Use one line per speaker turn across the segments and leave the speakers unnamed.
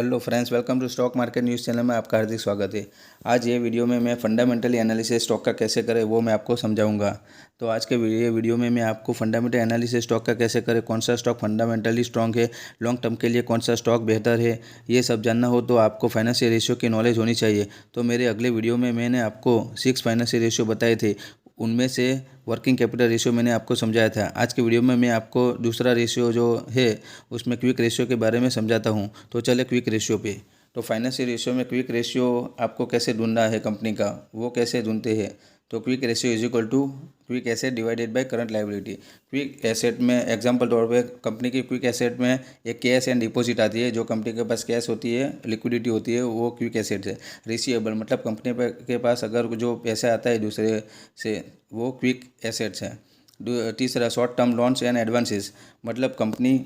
Hello friends, welcome to stock market news channel में आपका हार्दिक स्वागत है। आज ये वीडियो में मैं फंडामेंटली एनालिसिस स्टॉक का कैसे करें वो मैं आपको समझाऊंगा। तो आज के वीडियो में मैं आपको फंडामेंटल एनालिसिस स्टॉक का कैसे करें, कौन सा स्टॉक फंडामेंटली स्ट्रॉन्ग है, लॉन्ग टर्म के लिए कौन सा स्टॉक बेहतर है, ये सब जानना हो तो आपको फाइनेंशियल रेशियो की नॉलेज होनी चाहिए। तो मेरे अगले वीडियो में मैंने आपको 6 फाइनेंशियल रेशियो बताए थे, उनमें से वर्किंग कैपिटल रेशियो मैंने आपको समझाया था। आज के वीडियो में मैं आपको दूसरा रेशियो जो है उसमें क्विक रेशियो के बारे में समझाता हूँ। तो चले क्विक रेशियो पे। तो फाइनेंशियल रेशियो में क्विक रेशियो आपको कैसे ढूंढना है, कंपनी का वो कैसे ढूंढते हैं। तो quick ratio is equal to quick asset divided by current liability. Quick asset में एग्जांपल तौर पे कंपनी की क्विक एसेट में एक कैश एंड डिपॉजिट आती है। जो कंपनी के पास कैश होती है, लिक्विडिटी होती है, वो क्विक एसेट है। रिसीवेबल मतलब कंपनी के पास अगर जो पैसा आता है दूसरे से, वो क्विक एसेट्स है। तीसरा short term loans and advances, मतलब कंपनी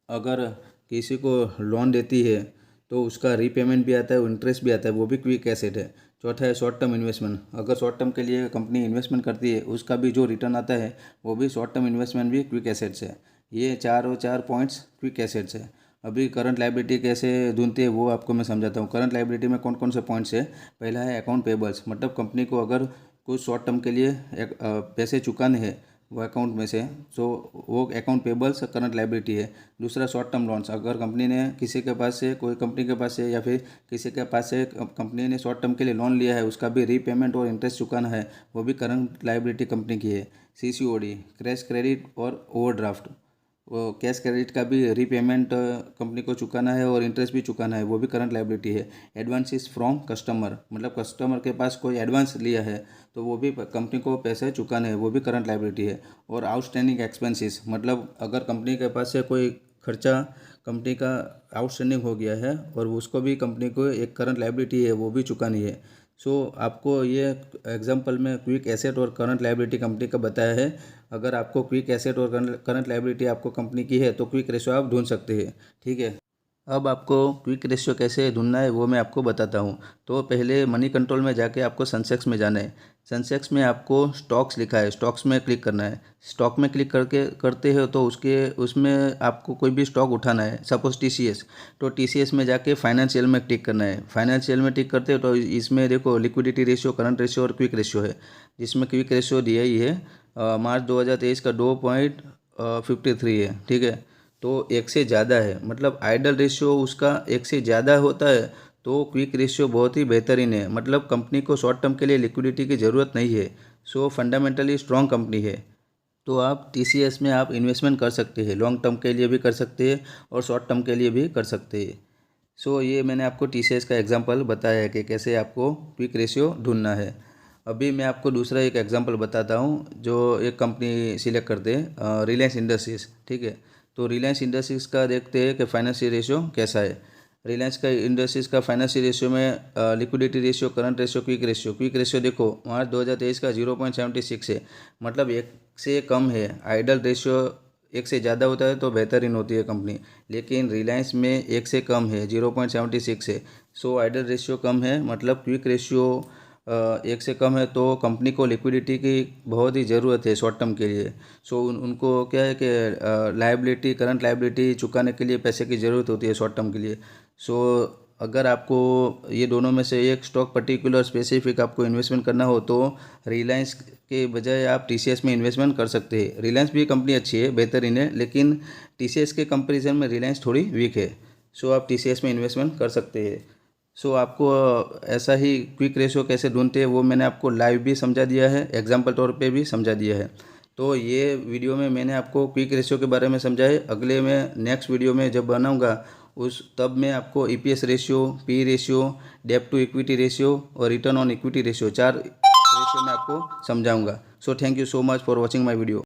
अगर किसी को लोन देती है तो उसका रीपेमेंट भी आता है, इंटरेस्ट भी आता है, वो भी क्विक एसेट है। चौथा है शॉर्ट टर्म इन्वेस्टमेंट, अगर शॉर्ट टर्म के लिए कंपनी इन्वेस्टमेंट करती है उसका भी जो रिटर्न आता है वो भी शॉर्ट टर्म इन्वेस्टमेंट भी क्विक एसेट्स है। ये चार पॉइंट्स क्विक एसेट्स है। अभी करंट लायबिलिटी कैसे ढूंढती है वो आपको मैं समझाता हूँ। करंट लायबिलिटी में कौन कौन से पॉइंट्स है। पहला है अकाउंट पेबल्स, मतलब कंपनी को अगर कुछ शॉर्ट टर्म के लिए पैसे चुकाने हैं वो अकाउंट में से, सो वो अकाउंट पेबल्स करंट लायबिलिटी है। दूसरा शॉर्ट टर्म लोन्स, अगर कंपनी ने किसी के पास से, कोई कंपनी के पास से या फिर किसी के पास से कंपनी ने शॉर्ट टर्म के लिए लोन लिया है, उसका भी रीपेमेंट और इंटरेस्ट चुकाना है, वो भी करंट लायबिलिटी कंपनी की है। सीसीओडी, क्रैश क्रेडिट और ओवरड्राफ्ट, वो कैश क्रेडिट का भी रीपेमेंट कंपनी को चुकाना है और इंटरेस्ट भी चुकाना है, वो भी करंट लायबिलिटी है। एडवांसेस फ्रॉम कस्टमर, मतलब कस्टमर के पास कोई एडवांस लिया है तो वो भी कंपनी को पैसे चुकाने हैं, वो भी करंट लायबिलिटी है। और आउटस्टैंडिंग एक्सपेंसेस, मतलब अगर कंपनी के पास से कोई खर्चा कंपनी का आउटस्टैंडिंग हो गया है और उसको भी कंपनी को एक करंट लायबिलिटी है, वो भी चुकानी है। सो आपको ये एग्जांपल में क्विक एसेट और करंट लायबिलिटी कंपनी का बताया है। अगर आपको क्विक एसेट और करंट लायबिलिटी आपको कंपनी की है तो क्विक रेशियो आप ढूंढ सकते हैं, ठीक है। अब आपको क्विक रेशियो कैसे ढूंढना है वो मैं आपको बताता हूँ। तो पहले मनी कंट्रोल में जाके आपको सेंसेक्स में जाना है। सेंसेक्स में आपको स्टॉक्स लिखा है, स्टॉक्स में क्लिक करना है। स्टॉक में क्लिक करके करते हो तो उसमें आपको कोई भी स्टॉक उठाना है, सपोज टीसीएस। तो टीसीएस में जाके फाइनेंशियल में टिक करना है। फाइनेंशियल में टिक करते हो तो इसमें देखो लिक्विडिटी रेशियो, करंट रेशियो और क्विक रेशियो है। जिसमें क्विक रेशियो दिया ही है मार्च 2023 का 2.53 है, ठीक है। तो एक से ज़्यादा है, मतलब आइडल रेशियो उसका एक से ज़्यादा होता है तो क्विक रेशियो बहुत ही बेहतरीन है। मतलब कंपनी को शॉर्ट टर्म के लिए लिक्विडिटी की ज़रूरत नहीं है, सो फंडामेंटली स्ट्रॉन्ग कंपनी है। तो आप टीसीएस में आप इन्वेस्टमेंट कर सकते हैं, लॉन्ग टर्म के लिए भी कर सकते हैं और शॉर्ट टर्म के लिए भी कर सकते हैं। सो ये मैंने आपको टीसीएस का एग्जांपल बताया है कि कैसे आपको क्विक रेशियो ढूंढना है। अभी मैं आपको दूसरा एक एग्जांपल बताता हूँ। जो एक कंपनी सिलेक्ट करते हैं, रिलायंस इंडस्ट्रीज़, ठीक है। तो रिलायंस इंडस्ट्रीज़ का देखते हैं कि फाइनेंशियल रेशियो कैसा है। रिलायंस का इंडस्ट्रीज़ का फाइनेंशियल रेशियो में liquidity ratio, current ratio, quick ratio देखो मार्च 2023 का 0.76 है, मतलब एक से कम है। आइडल रेशियो एक से ज़्यादा होता है तो बेहतरीन होती है कंपनी, लेकिन रिलायंस में एक से कम है, 0.76 है। सो आइडल रेशियो कम है, मतलब क्विक रेशियो एक से कम है तो कंपनी को लिक्विडिटी की बहुत ही ज़रूरत है शॉर्ट टर्म के लिए। सो उनको क्या है कि लायबिलिटी, करंट लायबिलिटी चुकाने के लिए पैसे की ज़रूरत होती है शॉर्ट टर्म के लिए। सो अगर आपको ये दोनों में से एक स्टॉक पर्टिकुलर स्पेसिफिक आपको इन्वेस्टमेंट करना हो तो रिलायंस के बजाय आप टीसीएस में इन्वेस्टमेंट कर सकते हैं। रिलायंस भी कंपनी अच्छी है, बेहतरीन है, लेकिन टीसीएस के कंपैरिजन में रिलायंस थोड़ी वीक है। सो आप टीसीएस में इन्वेस्टमेंट कर सकते हैं। सो आपको ऐसा ही क्विक रेशियो कैसे ढूंढते हैं वो मैंने आपको लाइव भी समझा दिया है, एग्जाम्पल तौर पे भी समझा दिया है। तो ये वीडियो में मैंने आपको क्विक रेशियो के बारे में समझाया है। अगले में नेक्स्ट वीडियो में जब बनाऊंगा तब मैं आपको ईपीएस रेशियो, पी रेशियो, डेब्ट टू इक्विटी रेशियो और return on equity ratio, 4 ratio में आपको समझाऊंगा। So thank you so much for watching my video.